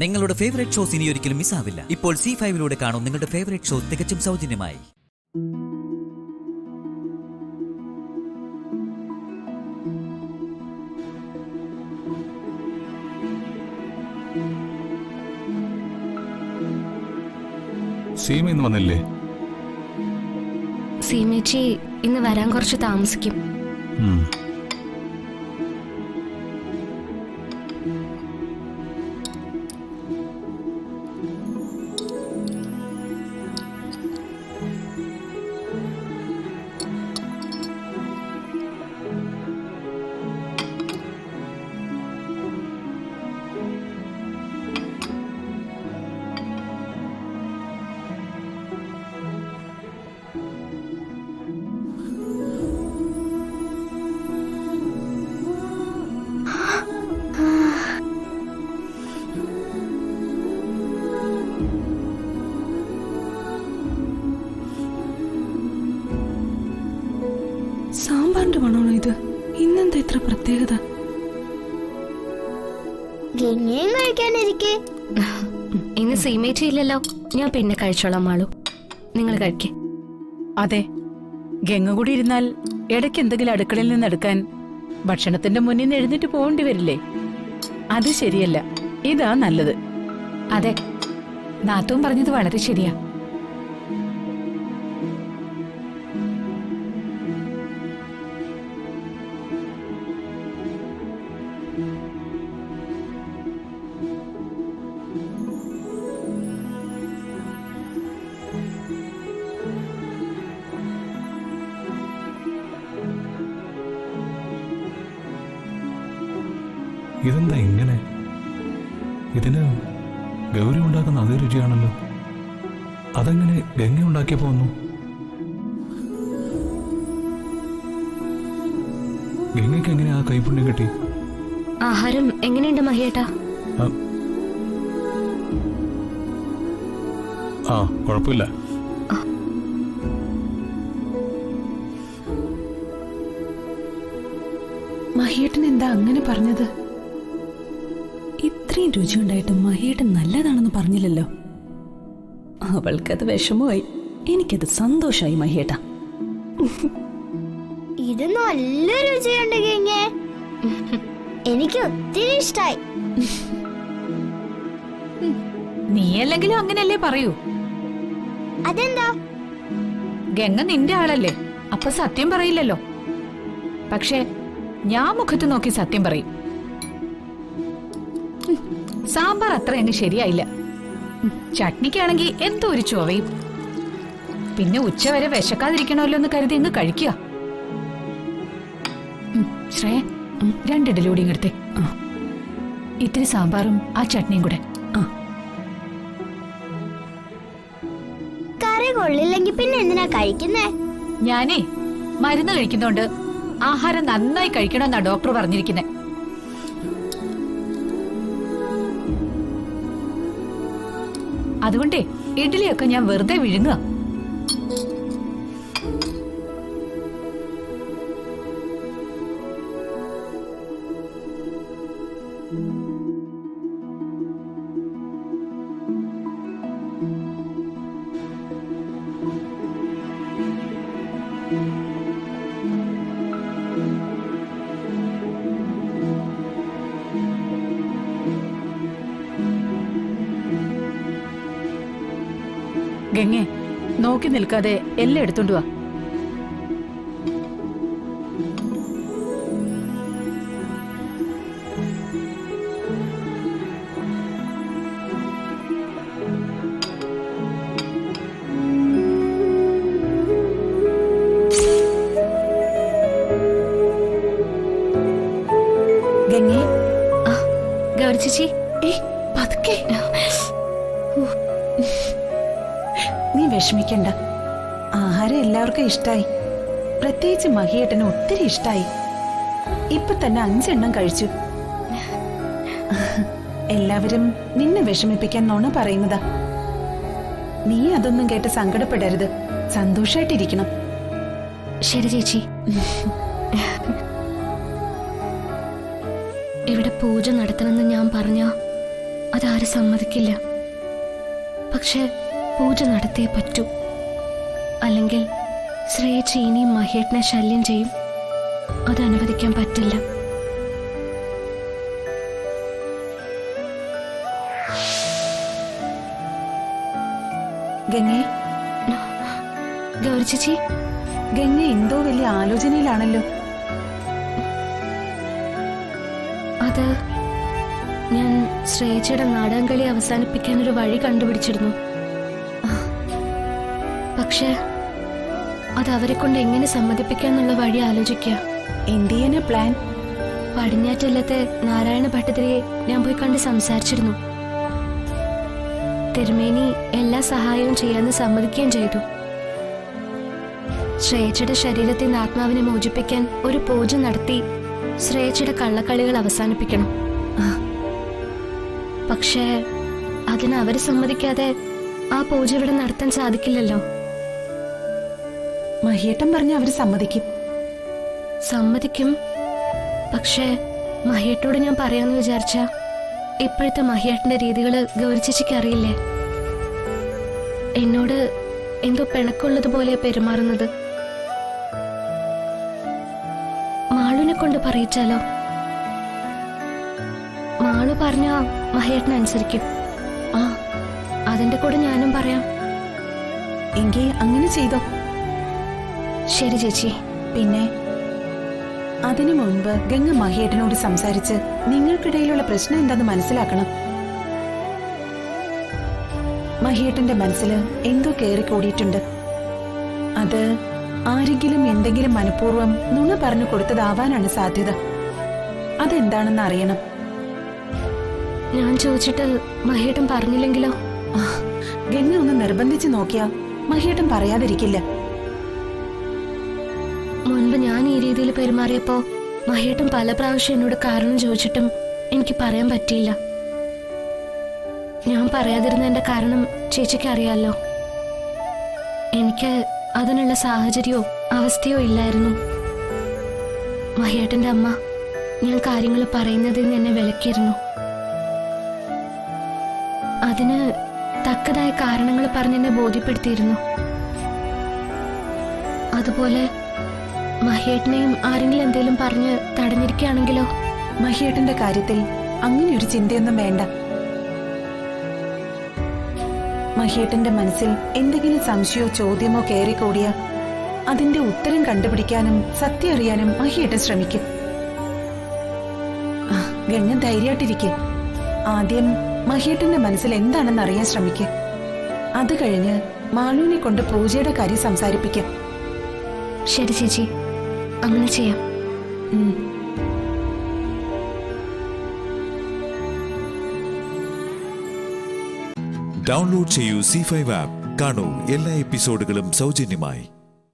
നിങ്ങളുടെ favourite shows ഇനി ഒരിക്കലും മിസ്സാവില്ല. ഇപ്പോൾ C5 കാണും നിങ്ങളുടെ ഫേവറേറ്റ് ഷോ തികച്ചും സൗജന്യമായി. സീമ ഇന്ന് വന്നില്ലേ? സീമേച്ചി ഇന്ന് വരാൻ കുറച്ച് താമസിക്കും. സാമ്പാറിന്റെ മണമാണോ ഇത്? ഇന്നെന്താ ഇത്ര പ്രത്യേകത? ഇന്ന് സീമേച്ചി ഇല്ലല്ലോ, ഞാൻ പിന്നെ കഴിച്ചോളാം. മാളു, നിങ്ങൾ കഴിക്കേ. അതെ, ഗംഗ കൂടി ഇരുന്നാൽ ഇടയ്ക്ക് എന്തെങ്കിലും അടുക്കളയിൽ നിന്ന് എടുക്കാൻ ഭക്ഷണത്തിന്റെ മുന്നിൽ നിന്ന് എഴുന്നേറ്റ് പോകേണ്ടി വരില്ലേ? അത് ശരിയല്ല, ഇതാ നല്ലത്. അതെ, നാത്തൂൻ പറഞ്ഞത് വളരെ ശരിയാ. ഇതെന്താ ഇങ്ങനെ? ഇതിന് ഗൗരി ഉണ്ടാക്കുന്ന അതേ രുചിയാണല്ലോ. അതെങ്ങനെ ഗംഗ ഉണ്ടാക്കിയപ്പോ വന്നു? ഗംഗയ്ക്ക് എങ്ങനെ ആ കൈപുണ്യം കിട്ടി? ആഹാരം എങ്ങനെയുണ്ട് മഹിയേട്ടാ? ആ, കുഴപ്പമില്ല. മഹിയേട്ടൻ എന്താ അങ്ങനെ പറഞ്ഞത്? ഇത്രയും രുചിയുണ്ടായിട്ടും മഹിയേട്ടൻ നല്ലതാണെന്ന് പറഞ്ഞില്ലല്ലോ. അവൾക്കത് വിഷമമായി, എനിക്കത് സന്തോഷമായി. മഹിയേട്ട, ഇത് നല്ല രുചിയുണ്ട് ഗംഗേ, എനിക്ക് ഒത്തിരി ഇഷ്ടായി. നീയല്ലെങ്കിലും അങ്ങനല്ലേ പറയൂ. അതെന്താ? ഗംഗ നിന്റെ ആളല്ലേ, അപ്പൊ സത്യം പറയില്ലല്ലോ. പക്ഷെ ഞാൻ മുഖത്ത് നോക്കി സത്യം പറയും. സാമ്പാർ അത്ര അങ്ങ് ശരിയായില്ല. ചട്നിക്കാണെങ്കിൽ എന്തോ ഒരു ചുവയും. പിന്നെ ഉച്ചവരെ വിശക്കാതിരിക്കണമല്ലോ എന്ന് കരുതി ഇങ്ങ് കഴിക്കുക. ശ്രേയ, 2 ഇഡ്ഡലി കൂടി ഇങ്ങടുത്തെ. ഇത്തിരി സാമ്പാറും ആ ചട്നിയും കൂടെ. കറി കൊള്ളില്ലെങ്കിൽ പിന്നെ എന്തിനാ കഴിക്കുന്നേ? ഞാനേ മരുന്ന് കഴിക്കുന്നോണ്ട് ആഹാരം നന്നായി കഴിക്കണമെന്നാ ഡോക്ടർ പറഞ്ഞിരിക്കുന്നെ. അതുകൊണ്ടേ ഇഡ്ഡലിയൊക്കെ ഞാൻ വെറുതെ വിഴുങ്ങുക. ഗംഗെ, നോക്കി നിൽക്കാതെ എല്ലാം എടുത്തോണ്ട് വാ. ഗംഗെ, ഗൗരി ചേച്ചി, പതുക്കെ. നീ വിഷമിക്കണ്ട, ആഹാരം എല്ലാവർക്കും ഇഷ്ടായി. പ്രത്യേകിച്ച് മഹിയേട്ടന് ഒത്തിരി ഇഷ്ടായി. ഇപ്പൊ തന്നെ 5 എണ്ണം കഴിച്ചു. എല്ലാവരും നിന്നെ വിഷമിപ്പിക്കാൻ നോണ പറയുന്നതാ. നീ അതൊന്നും കേട്ട് സങ്കടപ്പെടരുത്, സന്തോഷായിട്ടിരിക്കണം. ശരി ചേച്ചി. ഇവിടെ പൂജ നടത്തണമെന്ന് ഞാൻ പറഞ്ഞ അതാരും സമ്മതിക്കില്ല. പക്ഷെ പൂജ നടത്തിയേ പറ്റൂ. അല്ലെങ്കിൽ ശ്രേയ ഇനിയും മഹേട്ടനെ ശല്യം ചെയ്യും. അത് അനുവദിക്കാൻ പറ്റില്ല. ഗംഗേ, ഗൗരി ചേച്ചി, ഗംഗ എന്തോ വലിയ ആലോചനയിലാണല്ലോ. അത് ഞാൻ ശ്രേയച്ചയുടെ നാടകം കളി അവസാനിപ്പിക്കാൻ ഒരു വഴി കണ്ടുപിടിച്ചിരുന്നു. പക്ഷെ അത് അവരെ കൊണ്ട് എങ്ങനെ സമ്മതിപ്പിക്കാന്നുള്ള വഴി ആലോചിക്കുക. എന്ത് ചെയ്യാനാ പ്ലാൻ? പടിഞ്ഞാറ്റില്ലത്തെ നാരായണ ഭട്ടതിരിയെ ഞാൻ പോയി കണ്ട് സംസാരിച്ചിരുന്നു. തിരുമേനി എല്ലാ സഹായവും ചെയ്യാന്ന് സമ്മതിക്കുകയും ചെയ്തു. ശ്രേയച്ചയുടെ ശരീരത്തിൽ നിന്ന് ആത്മാവിനെ മോചിപ്പിക്കാൻ ഒരു പൂജ നടത്തി ശ്രേയച്ചയുടെ കള്ളക്കളികൾ അവസാനിപ്പിക്കണം. പക്ഷേ അതിന് അവര് സമ്മതിക്കാതെ ആ പൂജ ഇവിടെ നടത്താൻ സാധിക്കില്ലല്ലോ. മഹിയേട്ടൻ പറഞ്ഞ അവര് സമ്മതിക്കും. സമ്മതിക്കും. പക്ഷേ മഹിയേട്ടോട് ഞാൻ പറയാന്ന് വിചാരിച്ച ഇപ്പോഴത്തെ മഹിയേട്ടന്റെ രീതികള് ഗൗരി ചേച്ചിക്ക് അറിയില്ലേ? എന്നോട് എന്തോ പിണക്കുള്ളതുപോലെ പെരുമാറുന്നത്. മാളുവിനെ കൊണ്ട് പറയിച്ചാലോ? മാളു പറഞ്ഞ മഹേട്ടൻ അനുസരിക്കും. അതിന്റെ കൂടെ ഞാനും പറയാം. എങ്കിൽ അങ്ങനെ ചെയ്തോ. ശരി ചേച്ചി. പിന്നെ അതിനു മുൻപ് ഗംഗ മഹേട്ടനോട് സംസാരിച്ച് നിങ്ങൾക്കിടയിലുള്ള പ്രശ്നം എന്താന്ന് മനസ്സിലാക്കണം. മഹേട്ടന്റെ മനസ്സിൽ എന്തോ കേറിക്കൂടിയിട്ടുണ്ട്. അത് ആരെങ്കിലും എന്തെങ്കിലും മനഃപൂർവ്വം നുണ പറഞ്ഞു കൊടുത്തതാവാനാണ് സാധ്യത. അതെന്താണെന്ന് അറിയണം. ഞാൻ ചോദിച്ചിട്ട് മഹേട്ടൻ പറഞ്ഞില്ലെങ്കിലോ? ഗംഗ ഒന്ന് നിർബന്ധിച്ച് നോക്കിയാ മഹേട്ടൻ പറയാതിരിക്കില്ല. മുൻപ് ഞാൻ ഈ രീതിയിൽ പെരുമാറിയപ്പോ മഹേട്ടൻ പല പ്രാവശ്യം എന്നോട് കാരണം ചോദിച്ചിട്ടും എനിക്ക് പറയാൻ പറ്റിയില്ല. ഞാൻ പറയാതിരുന്നതിന്റെ കാരണം ചേച്ചിക്ക് അറിയാലോ. എനിക്ക് അതിനുള്ള സാഹചര്യമോ അവസ്ഥയോ ഇല്ലായിരുന്നു. മഹേട്ടന്റെ അമ്മ ഞാൻ കാര്യങ്ങൾ പറയുന്നതിൽ നിന്ന് എന്നെ വിലക്കിയിരുന്നു. അതിന് തക്കതായ കാരണങ്ങൾ പറഞ്ഞെന്നെ ബോധ്യപ്പെടുത്തിയിരുന്നു. അതുപോലെ മഹേട്ടനെയും ആരെങ്കിലും എന്തെങ്കിലും പറഞ്ഞ് തടഞ്ഞിരിക്കുകയാണെങ്കിലോ? മഹേട്ടന്റെ കാര്യത്തിൽ അങ്ങനെ ഒരു ചിന്തയൊന്നും വേണ്ട. മഹേട്ടന്റെ മനസ്സിൽ എന്തെങ്കിലും സംശയമോ ചോദ്യമോ കയറിക്കൂടിയ അതിന്റെ ഉത്തരം കണ്ടുപിടിക്കാനും സത്യം അറിയാനും മഹേട്ടൻ ശ്രമിക്കും. ഗംഗ ധൈര്യമായിട്ടിരിക്കെ. ആദ്യം മഹേട്ടന്റെ മനസ്സിൽ എന്താണെന്ന് അറിയാൻ ശ്രമിക്കും. അത് കഴിഞ്ഞ് മാളുവിനെ കൊണ്ട് പൂജയുടെ കാര്യം സംസാരിപ്പിക്കും. ശരി ചേച്ചി, അങ്ങനെ ചെയ്യാം. ഡൗൺലോഡ് ചെയ്യൂ C5 ആപ്പ്. കാണൂ എല്ലാ എപ്പിസോഡുകളും സൗജന്യമായി.